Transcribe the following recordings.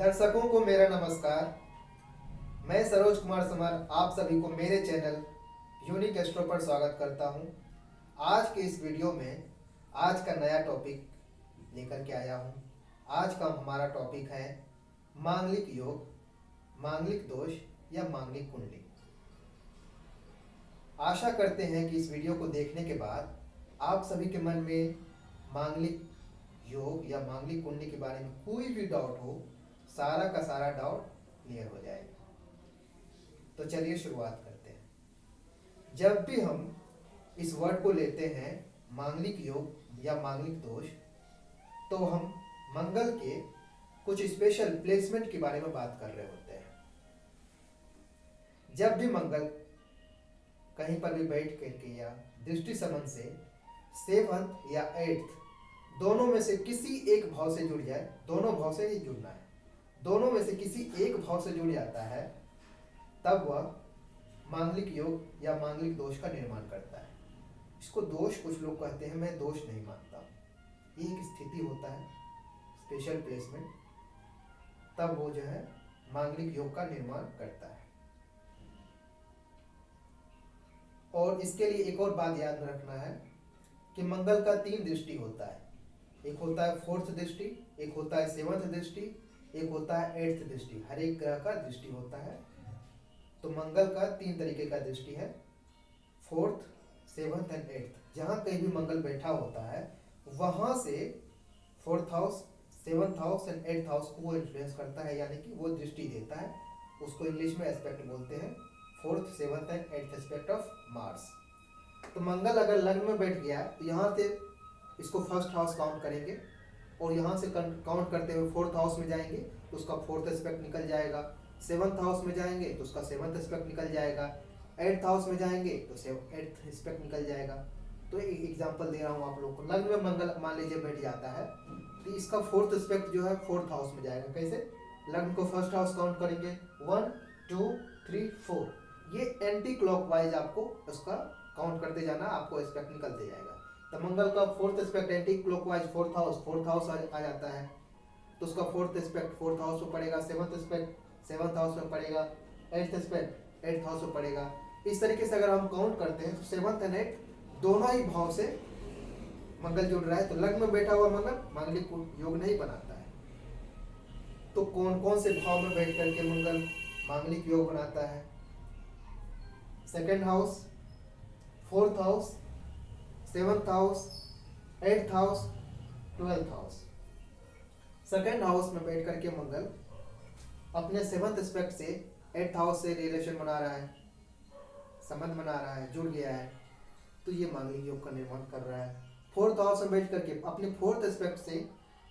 दर्शकों को मेरा नमस्कार। मैं सरोज कुमार समर आप सभी को मेरे चैनल यूनिक एस्ट्रो पर स्वागत करता हूं। आज के इस वीडियो में आज का नया टॉपिक लेकर के आया हूं। आज का हमारा टॉपिक है मांगलिक योग, मांगलिक दोष या मांगलिक कुंडली। आशा करते हैं कि इस वीडियो को देखने के बाद आप सभी के मन में मांगलिक योग या मांगलिक कुंडली के बारे में कोई भी डाउट हो, सारा का सारा डाउट क्लियर हो जाएगा। तो चलिए शुरुआत करते हैं। जब भी हम इस वर्ड को लेते हैं मांगलिक योग या मांगलिक दोष, तो हम मंगल के कुछ स्पेशल प्लेसमेंट के बारे में बात कर रहे होते हैं। जब भी मंगल कहीं पर भी बैठ करके या दृष्टि संबंध से 7th या 8th दोनों में से किसी एक भाव से जुड़ जाए, दोनों भाव से ही जुड़ना है, दोनों में से किसी एक भाव से जुड़ जाता है, तब वह मांगलिक योग या मांगलिक दोष का निर्माण करता है। इसको दोष कुछ लोग कहते हैं, मैं दोष नहीं मानता। ये एक स्थिति होता है, स्पेशल प्लेसमेंट, तब वो जो है मांगलिक योग का निर्माण करता है। और इसके लिए एक और बात याद रखना है कि मंगल का 3 दृष्टि होता है। एक होता है 4th दृष्टि, एक होता है 7th दृष्टि, एक होता है 8th दृष्टि। हर एक ग्रह का दृष्टि होता है। तो मंगल का 3 तरीके का दृष्टि है, 4th, 7th एंड 8th। जहाँ कहीं भी मंगल बैठा होता है वहाँ से 4th house, 7th house and 8th house को वो इन्फ्लुएंस करता है, यानी कि वो दृष्टि देता है। उसको इंग्लिश में एस्पेक्ट बोलते हैं, 4th, 7th and 8th aspect of Mars. तो मंगल अगर लग्न में बैठ गया तो यहाँ से इसको 1st हाउस काउंट करेंगे और यहाँ से काउंट करते हुए 4th हाउस में जाएंगे तो उसका 4th एस्पेक्ट निकल जाएगा। 7th हाउस में जाएंगे तो उसका 7th एस्पेक्ट निकल जाएगा। 8th हाउस में जाएंगे तो 8th एस्पेक्ट निकल जाएगा। तो एक एग्जांपल दे रहा हूँ आप लोगों को। लग्न में मंगल मान लीजिए बैठ जाता है तो इसका 4th एस्पेक्ट जो है 4th हाउस में जाएगा। कैसे? लग्न को 1st हाउस काउंट करेंगे, 1 2 3 4। ये एंटी क्लॉकवाइज आपको उसका काउंट करते जाना, आपको एस्पेक्ट निकलते जाएगा। तो मंगल का 4th aspect anticlockwise 4th house आ जाता है, तो उसका 4th एस्पेक्ट 4th हाउस में पड़ेगा, 7th एस्पेक्ट 7th हाउस में पड़ेगा, 8th एस्पेक्ट 8th हाउस में पड़ेगा। इस तरीके से अगर हम काउंट करते हैं तो 7th एंड 8th दोनों ही भाव से मंगल जुड़ रहा है। तो लग्न में बैठा हुआ मंगल मांगलिक योग नहीं बनाता है। तो कौन कौन से भाव में बैठ करके मंगल मांगलिक योग बनाता है? 2nd house, 4th house, 7th house, 8th house, 12th house. 2nd house में बैठ करके मंगल अपने 7th एस्पेक्ट से 8th हाउस से रिलेशन बना रहा है, संबंध बना रहा है, जुड़ गया है, तो ये मांगलिक योग का निर्माण कर रहा है। 4th हाउस में बैठ करके अपने 4th एस्पेक्ट से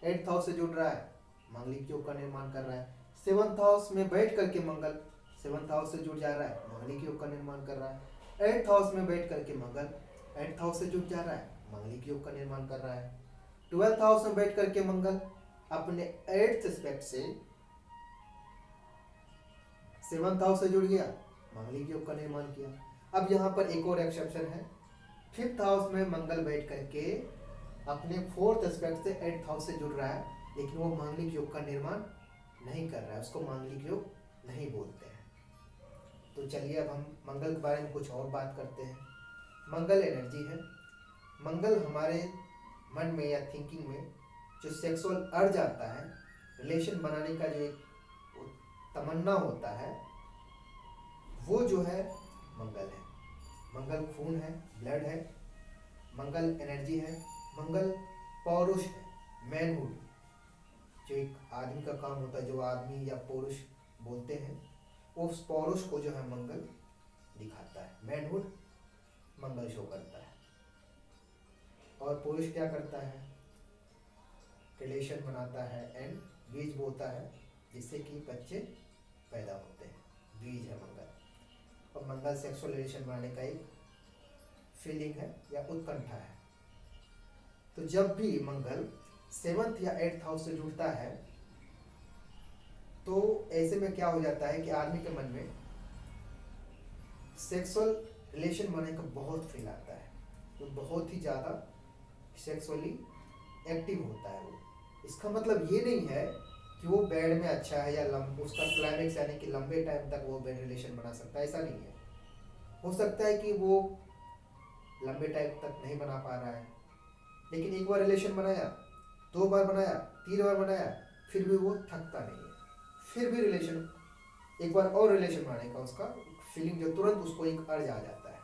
8th हाउस से जुड़ रहा है, मांगलिक योग का निर्माण कर रहा है। 7th हाउस में बैठ करके मंगल 7th हाउस से जुड़ जा रहा है, मांगलिक योग का निर्माण कर रहा है। 8th हाउस में बैठ करके मंगल 8th हाउस से जुड़ जा रहा है, मांगलिक योग का निर्माण कर रहा है। 12th हाउस में बैठ करके मंगल अपने 8th एस्पेक्ट से 7th हाउस से जुड़ गया, मांगलिक योग का निर्माण किया। अब यहाँ पर एक और एक्सेप्शन है। 5th हाउस में मंगल बैठ करके अपने 4th एस्पेक्ट से 8th हाउस से जुड़ रहा है, लेकिन वो मांगलिक योग का निर्माण नहीं कर रहा है, उसको मांगलिक योग नहीं बोलते हैं। तो चलिए अब हम मंगल के बारे में कुछ और बात करते हैं। मंगल एनर्जी है। मंगल हमारे मन में या थिंकिंग में जो सेक्सुअल अर्ज आता है, रिलेशन बनाने का जो एक तमन्ना होता है, वो जो है मंगल है। मंगल खून है, ब्लड है, मंगल एनर्जी है, मंगल पौरुष है, मैनहुड। जो एक आदमी का काम होता है, जो आदमी या पुरुष बोलते हैं, उस पौरुष को जो है मंगल दिखाता है। मैनहुड मंगल शो करता है। और पुरुष क्या करता है? रिलेशन बनाता है एंड बीज बोता है, जिससे कि बच्चे पैदा होते हैं। बीज है मंगल। और मंगल सेक्सुअल रिलेशन बनाने का एक फीलिंग है या उत्कंठा है। तो जब भी मंगल 7th या 8th हाउस से जुड़ता है तो ऐसे में क्या हो जाता है कि आदमी के मन में सेक्सुअल रिलेशन बनाने का बहुत फील आता है, तो बहुत ही ज़्यादा सेक्सुअली एक्टिव होता है वो। इसका मतलब ये नहीं है कि वो बेड में अच्छा है या उसका क्लाइमेक्स यानी कि लंबे टाइम तक वो बेड रिलेशन बना सकता है, ऐसा नहीं है। हो सकता है कि वो लंबे टाइम तक नहीं बना पा रहा है, लेकिन एक बार रिलेशन बनाया, 2 बार बनाया, 3 बार बनाया, फिर भी वो थकता नहीं है। फिर भी रिलेशन, एक बार और रिलेशन बनाने का उसका फीलिंग जो तुरंत उसको एक अर्ज आ जाता है।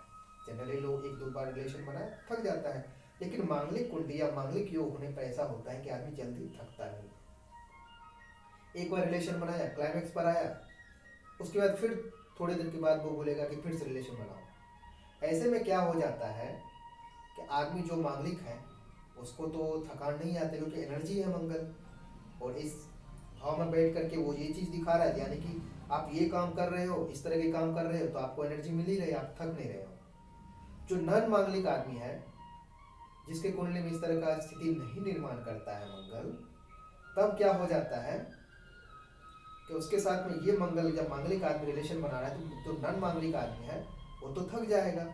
जनरली लोग 1-2 बार रिलेशन बनाए थक जाता है, लेकिन मांगलिक कुंडली या मांगलिक योग होने पर ऐसा होता है कि आदमी जल्दी थकता नहीं। एक बार रिलेशन बनाया, क्लाइमेक्स पर आया, उसके बाद फिर थोड़े दिन के बाद वो बोलेगा कि फिर से रिलेशन बनाओ। ऐसे में क्या हो जाता है कि आदमी जो मांगलिक है उसको तो थकान नहीं आती, क्योंकि एनर्जी है मंगल, और इस भाव में बैठ करके वो ये चीज़ दिखा रहा है, यानी कि आप ये काम कर रहे हो, इस तरह के काम कर रहे हो तो आपको एनर्जी मिल ही रही है, आप थक नहीं रहे हो। जो नन मांगलिक आदमी है, जिसके कुंडली में इस तरह का स्थिति नहीं निर्माण करता है मंगल, तब क्या हो जाता है कि उसके साथ में ये मंगल, जब मांगलिक आदमी रिलेशन बना रहा है तो जो नन मांगलिक आदमी है वो तो थक जाएगा।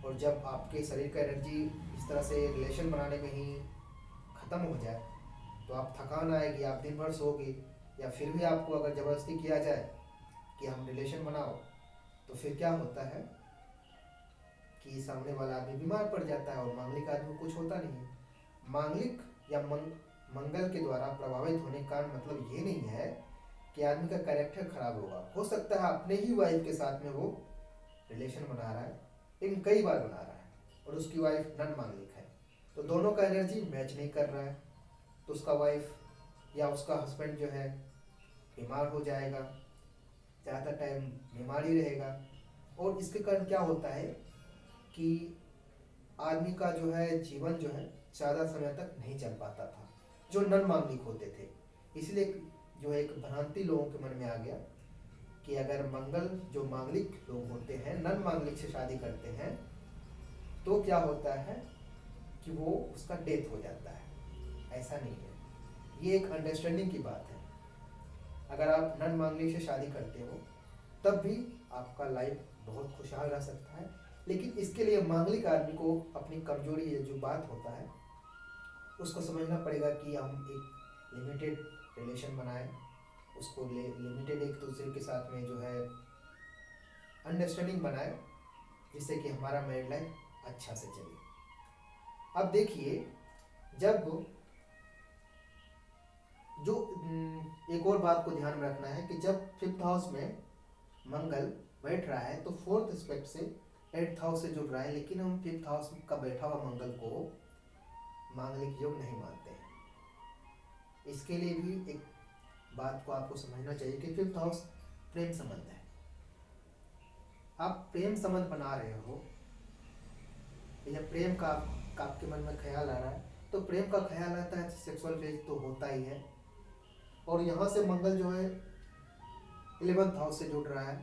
और जब आपके शरीर का एनर्जी इस तरह से रिलेशन बनाने में ही खत्म हो जाए तो आप थकान आएगी, आप दिन भर सोओगे, या फिर भी आपको अगर ज़बरदस्ती किया जाए कि हम रिलेशन बनाओ, तो फिर क्या होता है कि सामने वाला आदमी बीमार पड़ जाता है और मांगलिक आदमी को कुछ होता नहीं है। मांगलिक या मंगल के द्वारा प्रभावित होने का मतलब ये नहीं है कि आदमी का कैरेक्टर खराब होगा। हो सकता है अपने ही वाइफ के साथ में वो रिलेशन बना रहा है, लेकिन कई बार बना रहा है और उसकी वाइफ नन मांगलिक है, तो दोनों का एनर्जी मैच नहीं कर रहा है, तो उसका वाइफ या उसका हस्बैंड जो है बीमार हो जाएगा, ज़्यादा टाइम बीमार ही रहेगा। और इसके कारण क्या होता है कि आदमी का जो है जीवन जो है ज़्यादा समय तक नहीं चल पाता था, जो नन मांगलिक होते थे। इसलिए जो एक भ्रांति लोगों के मन में आ गया कि अगर मंगल जो मांगलिक लोग होते हैं नन मांगलिक से शादी करते हैं तो क्या होता है कि वो उसका डेथ हो जाता है। ऐसा नहीं है, ये एक अंडरस्टैंडिंग की बात है। अगर आप नन मांगलिक से शादी करते हो तब भी आपका लाइफ बहुत खुशहाल रह सकता है, लेकिन इसके लिए मांगलिक आदमी को अपनी कमजोरी जो बात होता है उसको समझना पड़ेगा कि हम एक लिमिटेड रिलेशन बनाएं, उसको लिमिटेड एक दूसरे के साथ में जो है अंडरस्टैंडिंग बनाए, जिससे कि हमारा मैरिड लाइफ अच्छा से चले। अब देखिए, जब जो एक और बात को ध्यान में रखना है कि जब 5th हाउस में मंगल बैठ रहा है तो 4th एस्पेक्ट से 8th हाउस से जुड़ रहा है, लेकिन हम 5th हाउस का बैठा हुआ मंगल को मांगलिक योग नहीं मानते हैं। इसके लिए भी एक बात को आपको समझना चाहिए कि 5th हाउस प्रेम संबंध है। आप प्रेम संबंध बना रहे हो या प्रेम का आपके मन में ख्याल आ रहा है, तो प्रेम का ख्याल आता है, सेक्सुअल फेज तो होता ही है। और यहाँ से मंगल जो है 11th हाउस से जुड़ रहा है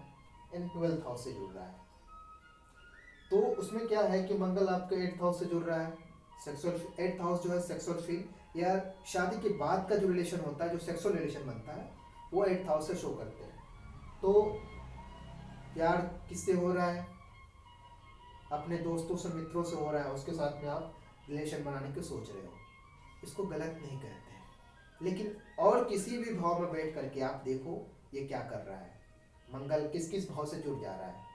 एंड 12th हाउस से जुड़ रहा है, तो उसमें क्या है कि मंगल आपके 8th हाउस से जुड़ रहा है। सेक्सुअल 8th हाउस जो है सेक्सुअल फील या शादी के बाद का जो रिलेशन होता है, जो सेक्सुअल रिलेशन बनता है, वो 8th हाउस से शो करते हैं। तो प्यार किससे हो रहा है? अपने दोस्तों से, मित्रों से हो रहा है, उसके साथ में आप रिलेशन बनाने की सोच रहे हो, इसको गलत नहीं कहते हैं। लेकिन और किसी भी भाव में बैठ करके आप देखो ये क्या कर रहा है, मंगल किस किस भाव से जुड़ जा रहा है,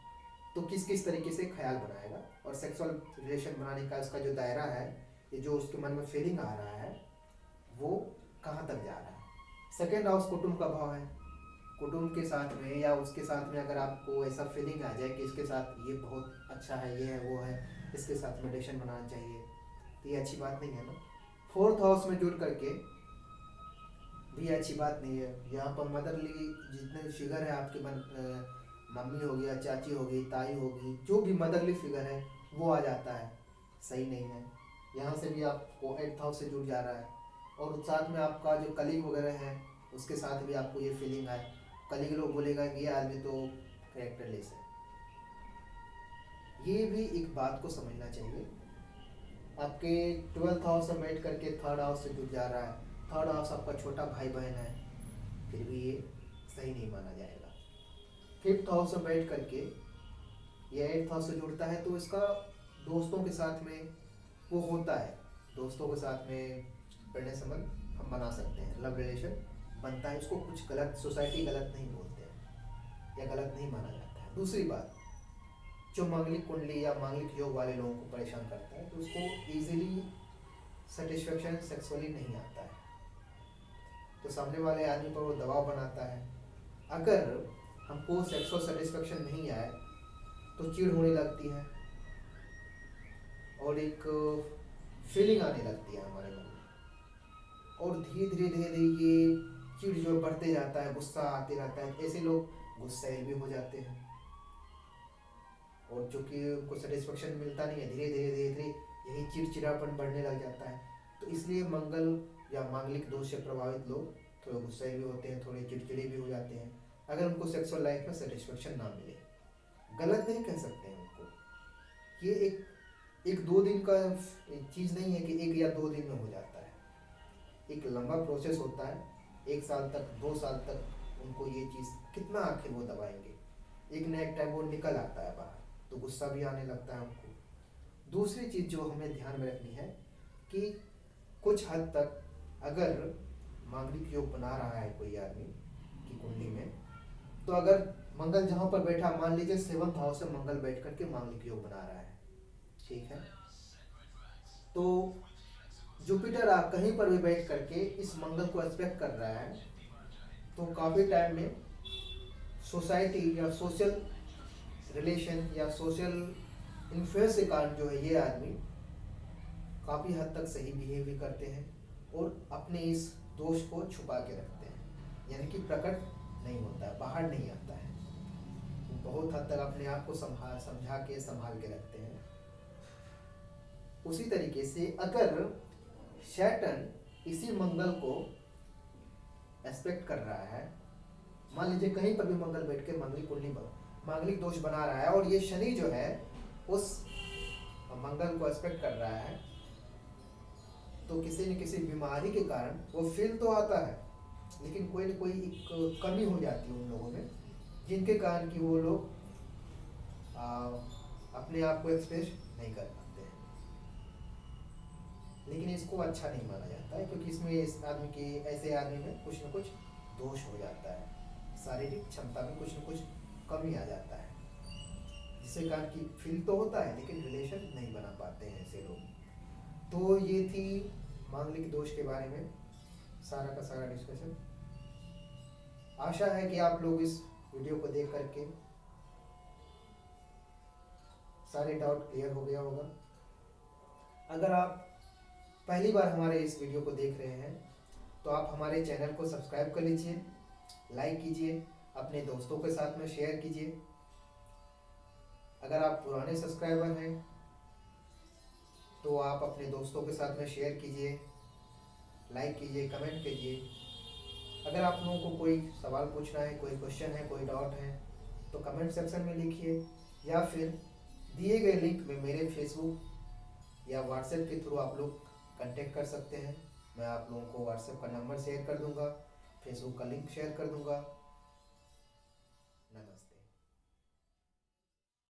तो किस किस तरीके से ख्याल बनाएगा, और सेक्सुअल रिलेशन बनाने का इसका जो दायरा है, ये जो उसके मन में फीलिंग आ रहा है, वो कहाँ तक जा रहा है। सेकेंड हाउस कुटुंब का भाव है। कुटुंब के साथ में या उसके साथ में अगर आपको ऐसा फीलिंग आ जाए कि इसके साथ ये बहुत अच्छा है, ये है, वो है, इसके साथ में रिलेशन बनाना चाहिए, तो ये अच्छी बात नहीं है ना। 4th हाउस में जुड़ करके भी अच्छी बात नहीं है। यहाँ पर मदरली जितने फिगर है आपके मम्मी हो गया, चाची होगी, ताई होगी, जो भी मदरली फिगर है वो आ जाता है, सही नहीं है। यहाँ से भी आपको 8th हाउस से जुड़ जा रहा है, और साथ में आपका जो कलीग वगैरह है उसके साथ भी आपको ये फीलिंग आए, कलीग लोग बोलेगा कि ये आदमी तो कैरेक्टरलेस है। ये भी एक बात को समझना चाहिए। आपके 12th हाउस में बैठ करके 3rd हाउस से जुड़ जा रहा है, 3rd हाउस आपका छोटा भाई बहन है, फिर भी ये सही नहीं माना जाएगा। 5th हाउस में बैठ करके ये 8th हाउस से जुड़ता है, तो इसका दोस्तों के साथ में वो होता है, दोस्तों के साथ में प्रणय संबंध हम बना सकते हैं, लव रिलेशन बनता है, उसको कुछ गलत, सोसाइटी गलत नहीं बोलते हैं या गलत नहीं माना जाता है। दूसरी बात, जो मांगलिक कुंडली या मांगलिक योग वाले लोगों को परेशान करता है, तो उसको इजीली सेटिस्फेक्शन सेक्सुअली नहीं आता है, तो सामने वाले आदमी पर वो दबाव बनाता है। अगर हमको सेक्सुअल सेटिस्फेक्शन नहीं आए तो चिढ़ होने लगती है और एक फीलिंग आने लगती है हमारे मन में, और धीरे धीरे ये चिढ़ जो बढ़ते जाता है, गुस्सा आते रहता है। ऐसे लोग गुस्सैल भी हो जाते हैं, और जो कि उनको सेटिस्फेक्शन मिलता नहीं है, धीरे धीरे यही चिड़चिड़ापन बढ़ने लग जाता है। तो इसलिए मंगल या मांगलिक दोष से प्रभावित लोग थोड़े गुस्से भी होते हैं, थोड़े चिड़चिड़े भी हो जाते हैं, अगर उनको सेक्सुअल लाइफ में सेटिस्फेक्शन ना मिले। गलत नहीं कह सकते हैं उनको, ये एक दो दिन का चीज़ नहीं है कि 1 या 2 दिन में हो जाता है, एक लंबा प्रोसेस होता है। 1 साल तक, 2 साल तक उनको ये चीज़, कितना आखिर वो दबाएंगे, एक न एक टाइम वो निकल आता है बाहर, तो गुस्सा भी आने लगता है उनको। दूसरी चीज़ जो हमें ध्यान में रखनी है कि कुछ हद तक अगर मांगलिक योग बना रहा है कोई आदमी की कुंडली में, तो अगर मंगल जहाँ पर बैठा, मान लीजिए 7th हाउस से मंगल बैठ करके मांगलिक योग बना रहा है, ठीक है, तो जुपिटर आप कहीं पर भी बैठ करके इस मंगल को एस्पेक्ट कर रहा है, तो काफ़ी टाइम में सोसाइटी या सोशल रिलेशन या सोशल इन्फ्लुएंस के कारण जो है ये आदमी काफ़ी हद तक सही बिहेव भी करते हैं और अपने इस दोष को छुपा के रखते हैं, यानी कि प्रकट नहीं होता है, बाहर नहीं आता है, बहुत हद तक अपने आप को संभाल के रखते हैं। उसी तरीके से अगर सैटर्न इसी मंगल को एस्पेक्ट कर रहा है, मान लीजिए कहीं पर भी मंगल बैठ के मांगलिक कुंडली मांगलिक दोष बना रहा है, और ये शनि जो है उस मंगल को एस्पेक्ट कर रहा है, तो किसी न किसी बीमारी के कारण वो फील तो आता है, लेकिन कोई न कोई एक कमी हो जाती है उन लोगों में, जिनके कारण कि वो लोग अपने आप को एक्सप्रेस नहीं कर पाते हैं। लेकिन इसको अच्छा नहीं माना जाता है, क्योंकि इसमें इस आदमी के, ऐसे आदमी में कुछ न कुछ दोष हो जाता है, शारीरिक क्षमता में कुछ न कुछ कमी आ जाता है, जिससे कारण कि फील तो होता है लेकिन रिलेशन नहीं बना पाते हैं ऐसे लोग। तो ये थी मांगलिक दोष के बारे में सारा का सारा डिस्कशन। आशा है कि आप लोग इस वीडियो को देख करके सारे डाउट क्लियर हो गया होगा। अगर आप पहली बार हमारे इस वीडियो को देख रहे हैं तो आप हमारे चैनल को सब्सक्राइब कर लीजिए, लाइक कीजिए, अपने दोस्तों के साथ में शेयर कीजिए। अगर आप पुराने सब्सक्राइबर हैं तो आप अपने दोस्तों के साथ में शेयर कीजिए, लाइक कीजिए, कमेंट कीजिए। अगर आप लोगों को कोई सवाल पूछना है, कोई क्वेश्चन है, कोई डाउट है, तो कमेंट सेक्शन में लिखिए, या फिर दिए गए लिंक में मेरे फेसबुक या व्हाट्सएप के थ्रू आप लोग कांटेक्ट कर सकते हैं। मैं आप लोगों को व्हाट्सएप का नंबर शेयर कर दूंगा, फेसबुक का लिंक शेयर कर दूंगा।